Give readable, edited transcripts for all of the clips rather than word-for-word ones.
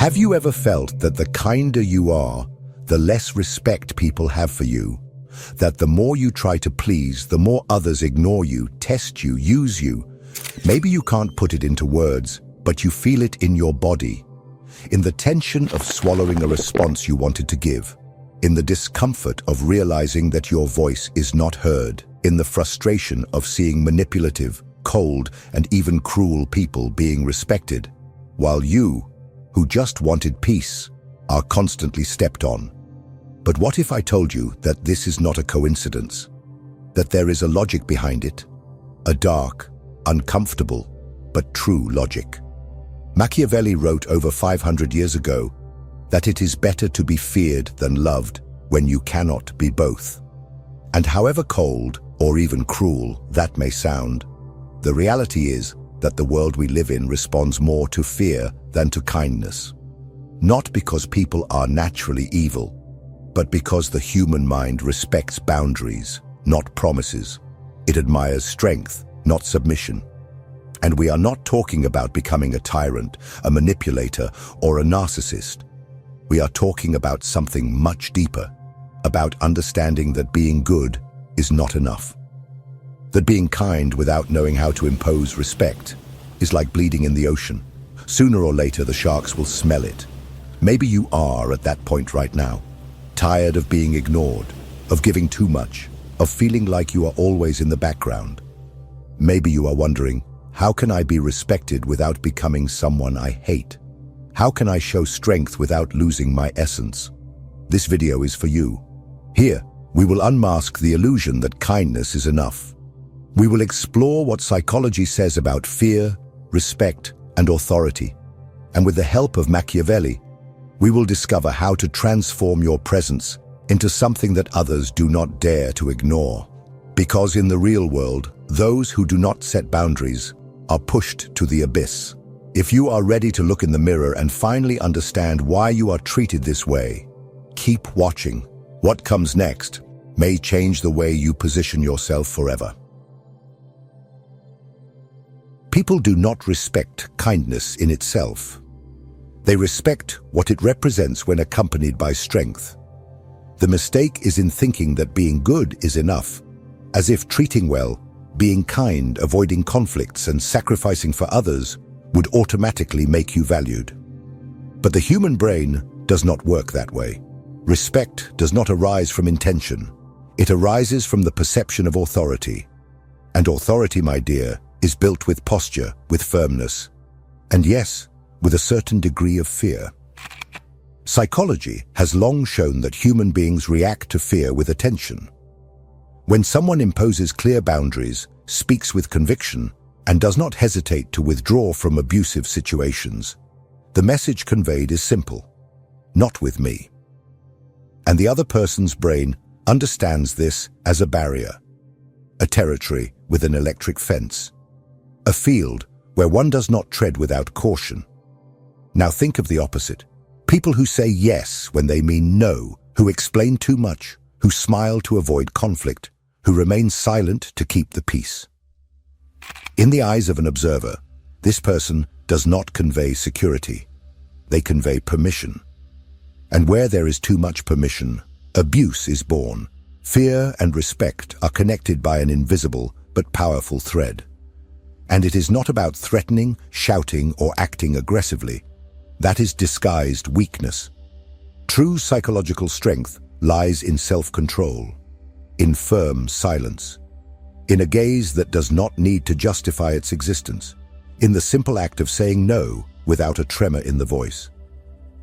Have you ever felt that the kinder you are, the less respect people have for you? That the more you try to please, the more others ignore you, test you, use you? Maybe you can't put it into words, but you feel it in your body. In the tension of swallowing a response you wanted to give. In the discomfort of realizing that your voice is not heard. In the frustration of seeing manipulative, cold, and even cruel people being respected, while you, who just wanted peace, are constantly stepped on. But what if I told you that this is not a coincidence? That there is a logic behind it? A dark, uncomfortable, but true logic. Machiavelli wrote over 500 years ago that it is better to be feared than loved when you cannot be both. And however cold or even cruel that may sound, the reality is that the world we live in responds more to fear than to kindness. Not because people are naturally evil, but because the human mind respects boundaries, not promises. It admires strength, not submission. And we are not talking about becoming a tyrant, a manipulator, or a narcissist. We are talking about something much deeper, about understanding that being good is not enough. That being kind without knowing how to impose respect is like bleeding in the ocean. Sooner or later, the sharks will smell it. Maybe you are at that point right now, tired of being ignored, of giving too much, of feeling like you are always in the background. Maybe you are wondering, how can I be respected without becoming someone I hate? How can I show strength without losing my essence? This video is for you. Here, we will unmask the illusion that kindness is enough. We will explore what psychology says about fear, respect, and authority. And with the help of Machiavelli, we will discover how to transform your presence into something that others do not dare to ignore. Because in the real world, those who do not set boundaries are pushed to the abyss. If you are ready to look in the mirror and finally understand why you are treated this way, keep watching. What comes next may change the way you position yourself forever. People do not respect kindness in itself. They respect what it represents when accompanied by strength. The mistake is in thinking that being good is enough, as if treating well, being kind, avoiding conflicts, and sacrificing for others would automatically make you valued. But the human brain does not work that way. Respect does not arise from intention. It arises from the perception of authority. And authority, my dear, is built with posture, with firmness, and yes, with a certain degree of fear. Psychology has long shown that human beings react to fear with attention. When someone imposes clear boundaries, speaks with conviction, and does not hesitate to withdraw from abusive situations, the message conveyed is simple: not with me. And the other person's brain understands this as a barrier, a territory with an electric fence, a field where one does not tread without caution. Now think of the opposite. People who say yes when they mean no, who explain too much, who smile to avoid conflict, who remain silent to keep the peace. In the eyes of an observer, this person does not convey security. They convey permission. And where there is too much permission, abuse is born. Fear and respect are connected by an invisible but powerful thread. And it is not about threatening, shouting, or acting aggressively. That is disguised weakness. True psychological strength lies in self-control, in firm silence, in a gaze that does not need to justify its existence, in the simple act of saying no without a tremor in the voice.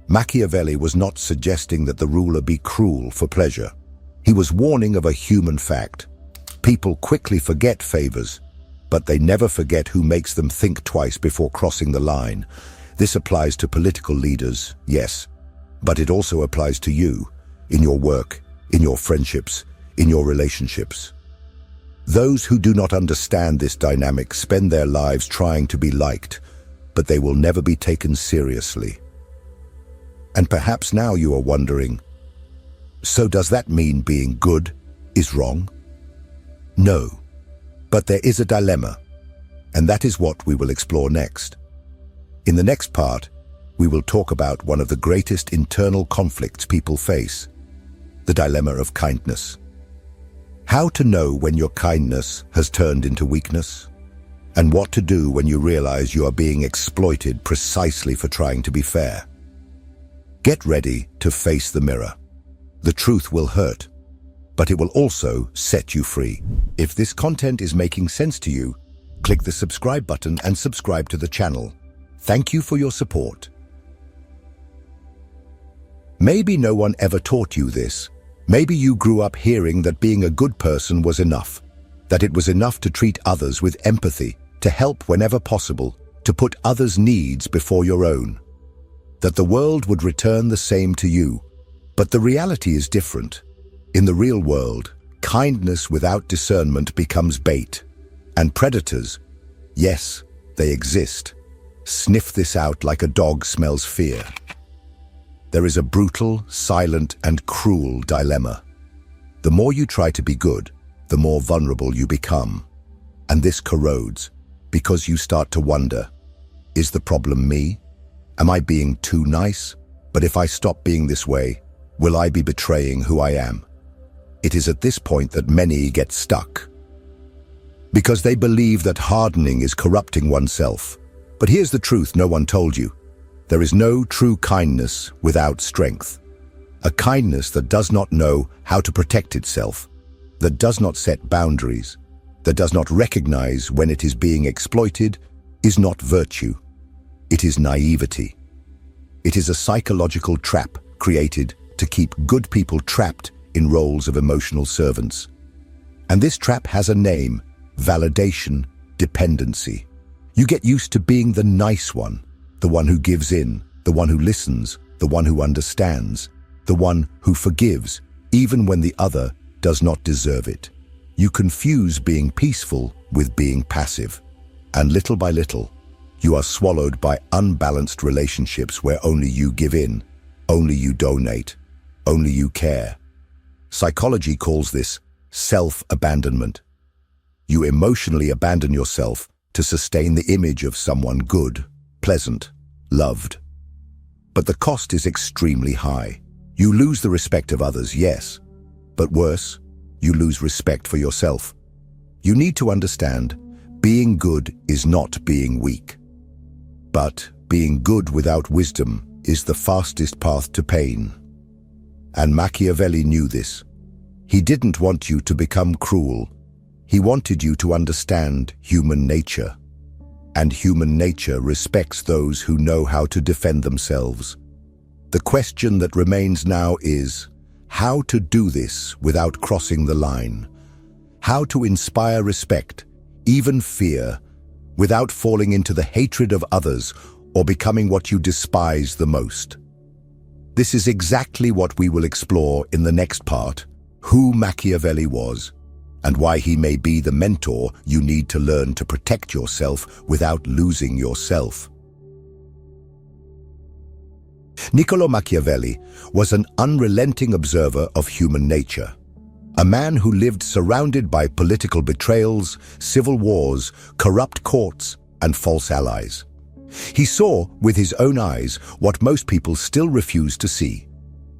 Machiavelli was not suggesting that the ruler be cruel for pleasure. He was warning of a human fact. People quickly forget favors, but they never forget who makes them think twice before crossing the line. This applies to political leaders, yes, but it also applies to you, in your work, in your friendships, in your relationships. Those who do not understand this dynamic spend their lives trying to be liked, but they will never be taken seriously. And perhaps now you are wondering, so does that mean being good is wrong? No, but there is a dilemma, and that is what we will explore next. In the next part, we will talk about one of the greatest internal conflicts people face, the dilemma of kindness. How to know when your kindness has turned into weakness, and what to do when you realize you are being exploited precisely for trying to be fair. Get ready to face the mirror. The truth will hurt, but it will also set you free. If this content is making sense to you, click the subscribe button and subscribe to the channel. Thank you for your support. Maybe no one ever taught you this. Maybe you grew up hearing that being a good person was enough, that it was enough to treat others with empathy, to help whenever possible, to put others' needs before your own, that the world would return the same to you. But the reality is different. In the real world, kindness without discernment becomes bait, and predators, yes, they exist, sniff this out like a dog smells fear. There is a brutal, silent, and cruel dilemma. The more you try to be good, the more vulnerable you become. And this corrodes, because you start to wonder, is the problem me? Am I being too nice? But if I stop being this way, will I be betraying who I am? It is at this point that many get stuck, because they believe that hardening is corrupting oneself. But here's the truth no one told you. There is no true kindness without strength. A kindness that does not know how to protect itself, that does not set boundaries, that does not recognize when it is being exploited, is not virtue. It is naivety. It is a psychological trap created to keep good people trapped in roles of emotional servants. And this trap has a name: validation dependency. You get used to being the nice one, the one who gives in, the one who listens, the one who understands, the one who forgives, even when the other does not deserve it. You confuse being peaceful with being passive, and little by little, you are swallowed by unbalanced relationships where only you give in, only you donate, only you care. Psychology calls this self-abandonment. You emotionally abandon yourself to sustain the image of someone good, pleasant, loved. But the cost is extremely high. You lose the respect of others, yes, but worse, you lose respect for yourself. You need to understand, being good is not being weak. But being good without wisdom is the fastest path to pain. And Machiavelli knew this. He didn't want you to become cruel. He wanted you to understand human nature. And human nature respects those who know how to defend themselves. The question that remains now is, how to do this without crossing the line? How to inspire respect, even fear, without falling into the hatred of others or becoming what you despise the most? This is exactly what we will explore in the next part: who Machiavelli was, and why he may be the mentor you need to learn to protect yourself without losing yourself. Niccolo Machiavelli was an unrelenting observer of human nature, a man who lived surrounded by political betrayals, civil wars, corrupt courts, and false allies. He saw with his own eyes what most people still refuse to see: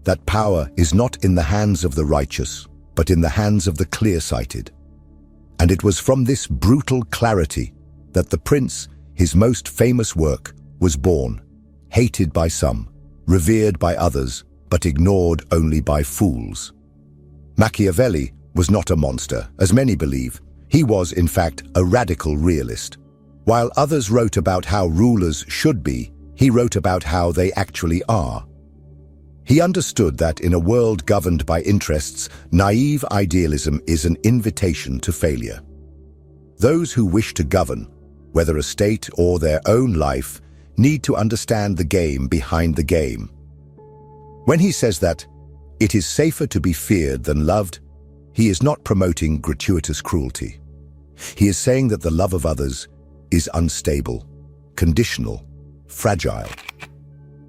that power is not in the hands of the righteous, but in the hands of the clear-sighted. And it was from this brutal clarity that The Prince, his most famous work, was born, hated by some, revered by others, but ignored only by fools. Machiavelli was not a monster, as many believe. He was, in fact, a radical realist. While others wrote about how rulers should be, he wrote about how they actually are. He understood that in a world governed by interests, naive idealism is an invitation to failure. Those who wish to govern, whether a state or their own life, need to understand the game behind the game. When he says that it is safer to be feared than loved, he is not promoting gratuitous cruelty. He is saying that the love of others is unstable, conditional, fragile.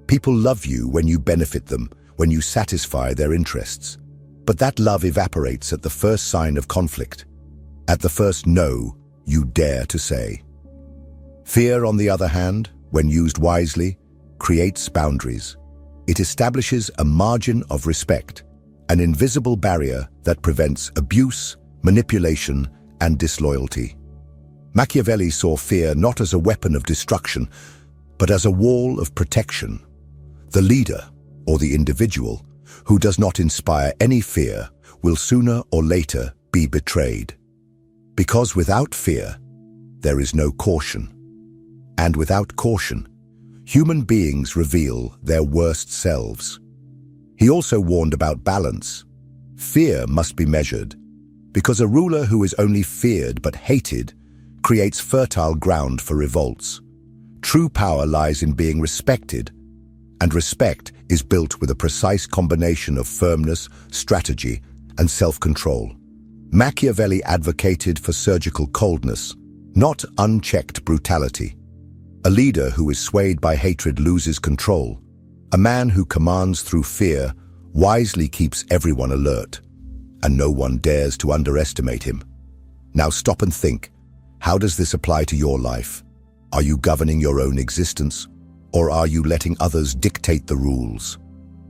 People love you when you benefit them, when you satisfy their interests. But that love evaporates at the first sign of conflict, at the first no you dare to say. Fear, on the other hand, when used wisely, creates boundaries. It establishes a margin of respect, an invisible barrier that prevents abuse, manipulation, and disloyalty. Machiavelli saw fear not as a weapon of destruction, but as a wall of protection. The leader, or the individual, who does not inspire any fear will sooner or later be betrayed. Because without fear, there is no caution. And without caution, human beings reveal their worst selves. He also warned about balance. Fear must be measured, because a ruler who is only feared but hated creates fertile ground for revolts. True power lies in being respected, and respect is built with a precise combination of firmness, strategy, and self-control. Machiavelli advocated for surgical coldness, not unchecked brutality. A leader who is swayed by hatred loses control. A man who commands through fear wisely keeps everyone alert, and no one dares to underestimate him. Now stop and think, how does this apply to your life? Are you governing your own existence, or are you letting others dictate the rules?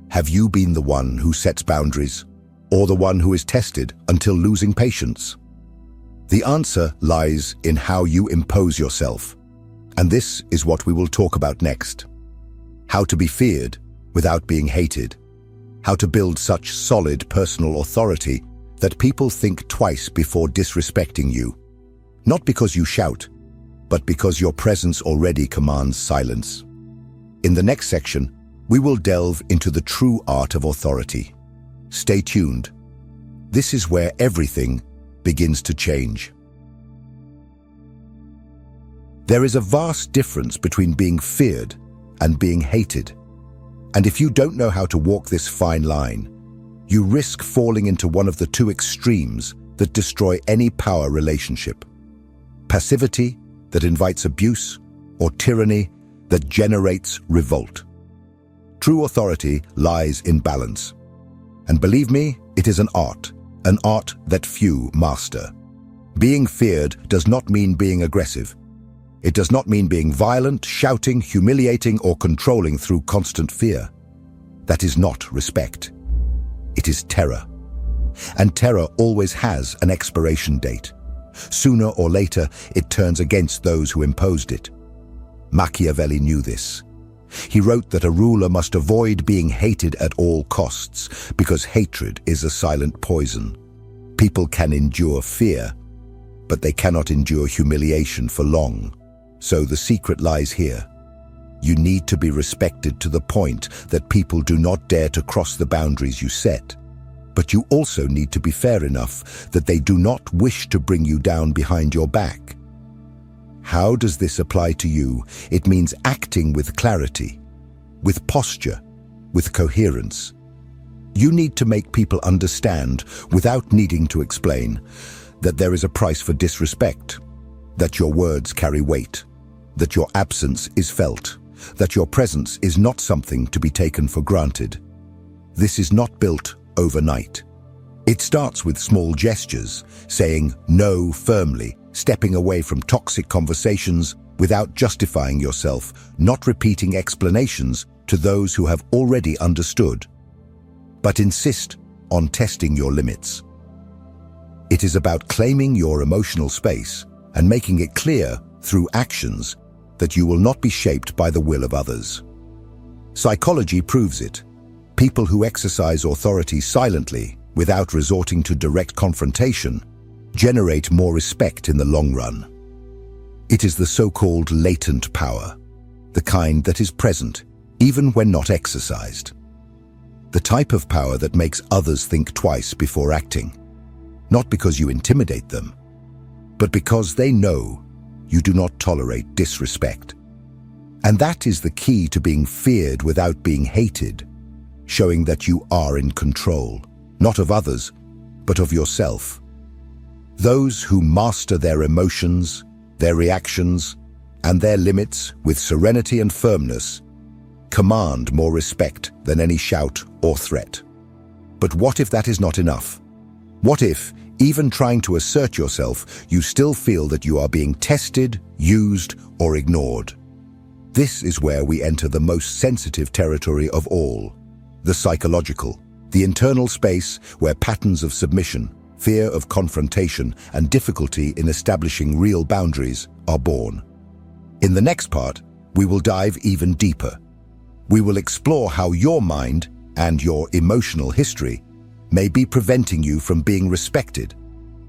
Have you been the one who sets boundaries, or the one who is tested until losing patience? The answer lies in how you impose yourself, and this is what we will talk about next. How to be feared without being hated. How to build such solid personal authority that people think twice before disrespecting you. Not because you shout, but because your presence already commands silence. In the next section, we will delve into the true art of authority. Stay tuned. This is where everything begins to change. There is a vast difference between being feared and being hated. And if you don't know how to walk this fine line, you risk falling into one of the two extremes that destroy any power relationship. Passivity that invites abuse, or tyranny that generates revolt. True authority lies in balance. And believe me, it is an art that few master. Being feared does not mean being aggressive. It does not mean being violent, shouting, humiliating, or controlling through constant fear. That is not respect. It is terror. And terror always has an expiration date. Sooner or later, it turns against those who imposed it. Machiavelli knew this. He wrote that a ruler must avoid being hated at all costs, because hatred is a silent poison. People can endure fear, but they cannot endure humiliation for long. So the secret lies here. You need to be respected to the point that people do not dare to cross the boundaries you set. But you also need to be fair enough that they do not wish to bring you down behind your back. How does this apply to you? It means acting with clarity, with posture, with coherence. You need to make people understand, without needing to explain, that there is a price for disrespect, that your words carry weight, that your absence is felt, that your presence is not something to be taken for granted. This is not built overnight. It starts with small gestures, saying no firmly, stepping away from toxic conversations without justifying yourself, not repeating explanations to those who have already understood. But insist on testing your limits. It is about claiming your emotional space and making it clear through actions that you will not be shaped by the will of others. Psychology proves it. People who exercise authority silently, without resorting to direct confrontation, generate more respect in the long run. It is the so-called latent power, the kind that is present even when not exercised. The type of power that makes others think twice before acting, not because you intimidate them, but because they know you do not tolerate disrespect. And that is the key to being feared without being hated, showing that you are in control, not of others, but of yourself. Those who master their emotions, their reactions, and their limits with serenity and firmness command more respect than any shout or threat. But what if that is not enough? What if, even trying to assert yourself, you still feel that you are being tested, used, or ignored? This is where we enter the most sensitive territory of all, the psychological, the internal space where patterns of submission, fear of confrontation, and difficulty in establishing real boundaries are born. In the next part, we will dive even deeper. We will explore how your mind and your emotional history may be preventing you from being respected,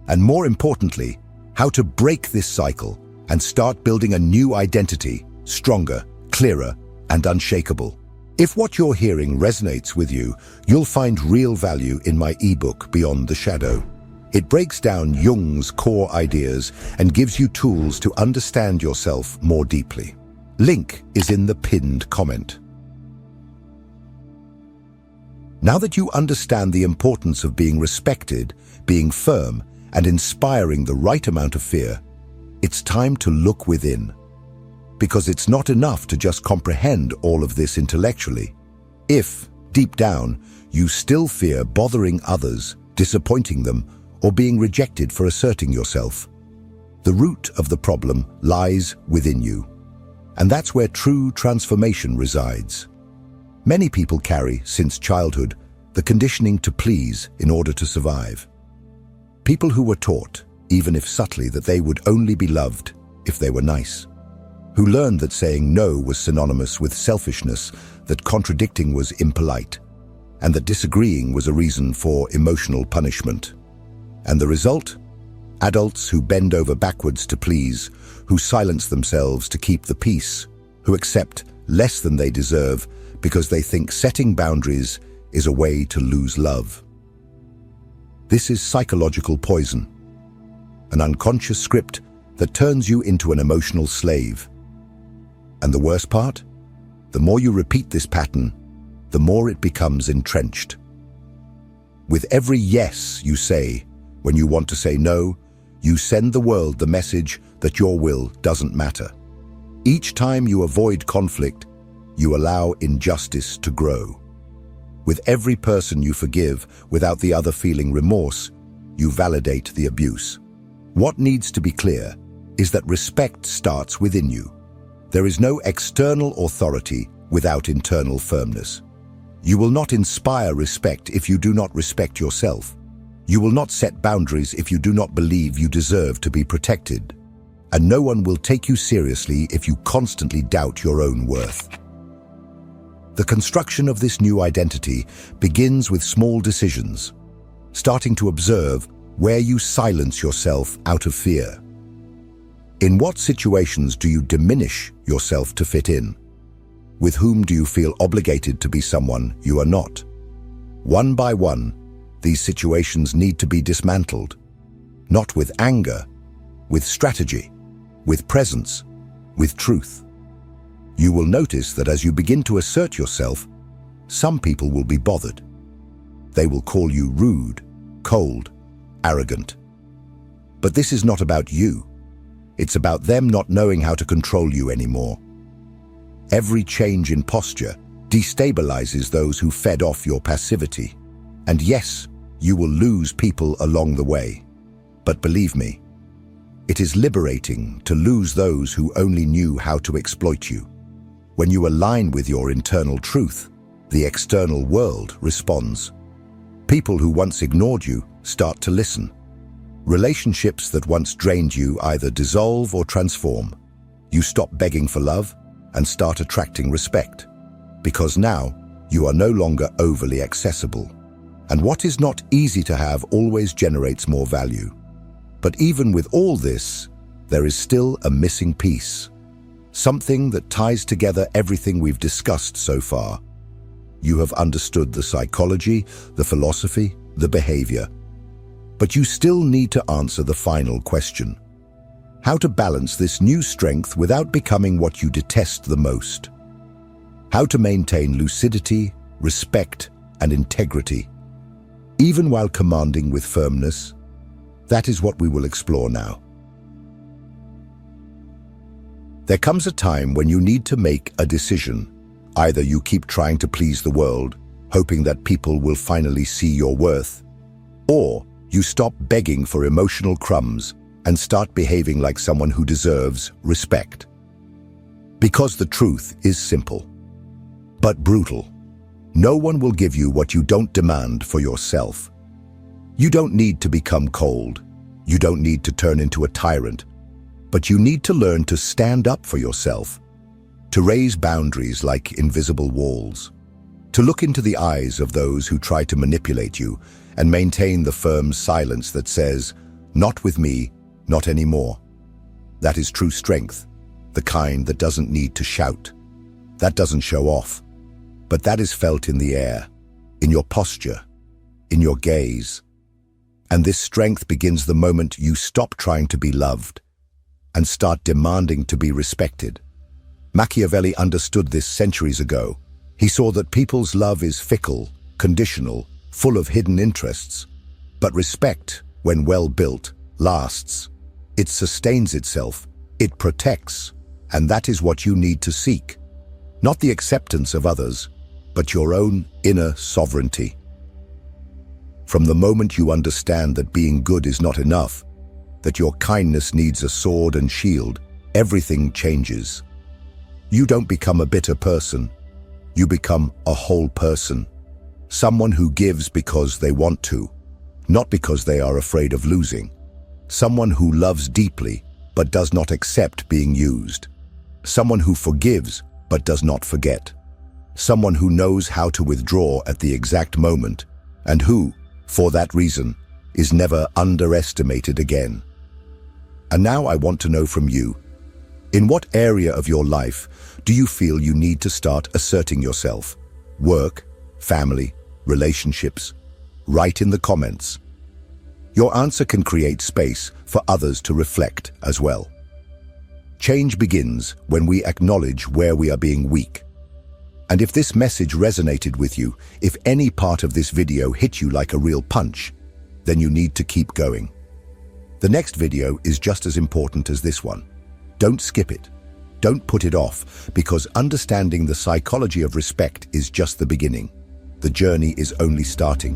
and more importantly, how to break this cycle and start building a new identity, stronger, clearer, and unshakable. If what you're hearing resonates with you, you'll find real value in my ebook, Beyond the Shadow. It breaks down Jung's core ideas and gives you tools to understand yourself more deeply. Link is in the pinned comment. Now that you understand the importance of being respected, being firm, and inspiring the right amount of fear, it's time to look within. Because it's not enough to just comprehend all of this intellectually. If, deep down, you still fear bothering others, disappointing them, or being rejected for asserting yourself, the root of the problem lies within you. And that's where true transformation resides. Many people carry, since childhood, the conditioning to please in order to survive. People who were taught, even if subtly, that they would only be loved if they were nice. Who learned that saying no was synonymous with selfishness, that contradicting was impolite, and that disagreeing was a reason for emotional punishment. And the result? Adults who bend over backwards to please, who silence themselves to keep the peace, who accept less than they deserve because they think setting boundaries is a way to lose love. This is psychological poison, an unconscious script that turns you into an emotional slave. And the worst part? The more you repeat this pattern, the more it becomes entrenched. With every yes you say, when you want to say no, you send the world the message that your will doesn't matter. Each time you avoid conflict, you allow injustice to grow. With every person you forgive without the other feeling remorse, you validate the abuse. What needs to be clear is that respect starts within you. There is no external authority without internal firmness. You will not inspire respect if you do not respect yourself. You will not set boundaries if you do not believe you deserve to be protected. And no one will take you seriously if you constantly doubt your own worth. The construction of this new identity begins with small decisions, starting to observe where you silence yourself out of fear. In what situations do you diminish yourself to fit in? With whom do you feel obligated to be someone you are not? One by one, these situations need to be dismantled, not with anger, with strategy, with presence, with truth. You will notice that as you begin to assert yourself, some people will be bothered. They will call you rude, cold, arrogant. But this is not about you. It's about them not knowing how to control you anymore. Every change in posture destabilizes those who fed off your passivity. And yes, you will lose people along the way. But believe me, it is liberating to lose those who only knew how to exploit you. When you align with your internal truth, the external world responds. People who once ignored you start to listen. Relationships that once drained you either dissolve or transform. You stop begging for love and start attracting respect, because now you are no longer overly accessible. And what is not easy to have always generates more value. But even with all this, there is still a missing piece. Something that ties together everything we've discussed so far. You have understood the psychology, the philosophy, the behavior. But you still need to answer the final question. How to balance this new strength without becoming what you detest the most. How to maintain lucidity, respect, and integrity, even while commanding with firmness. That is what we will explore now. There comes a time when you need to make a decision. Either you keep trying to please the world, hoping that people will finally see your worth, or you stop begging for emotional crumbs and start behaving like someone who deserves respect. Because the truth is simple, but brutal. No one will give you what you don't demand for yourself. You don't need to become cold. You don't need to turn into a tyrant. But you need to learn to stand up for yourself, to raise boundaries like invisible walls, to look into the eyes of those who try to manipulate you and maintain the firm silence that says, "Not with me, not anymore." That is true strength, the kind that doesn't need to shout, that doesn't show off, but that is felt in the air, in your posture, in your gaze. And this strength begins the moment you stop trying to be loved and start demanding to be respected. Machiavelli understood this centuries ago. He saw that people's love is fickle, conditional, full of hidden interests. But respect, when well built, lasts. It sustains itself, it protects, and that is what you need to seek. Not the acceptance of others, but your own inner sovereignty. From the moment you understand that being good is not enough, that your kindness needs a sword and shield, everything changes. You don't become a bitter person. You become a whole person. Someone who gives because they want to, not because they are afraid of losing. Someone who loves deeply, but does not accept being used. Someone who forgives, but does not forget. Someone who knows how to withdraw at the exact moment, and who, for that reason, is never underestimated again. And now I want to know from you, in what area of your life do you feel you need to start asserting yourself? Work, family, relationships? Write in the comments. Your answer can create space for others to reflect as well. Change begins when we acknowledge where we are being weak. And if this message resonated with you, if any part of this video hit you like a real punch, then you need to keep going. The next video is just as important as this one. Don't skip it. Don't put it off, because understanding the psychology of respect is just the beginning. The journey is only starting.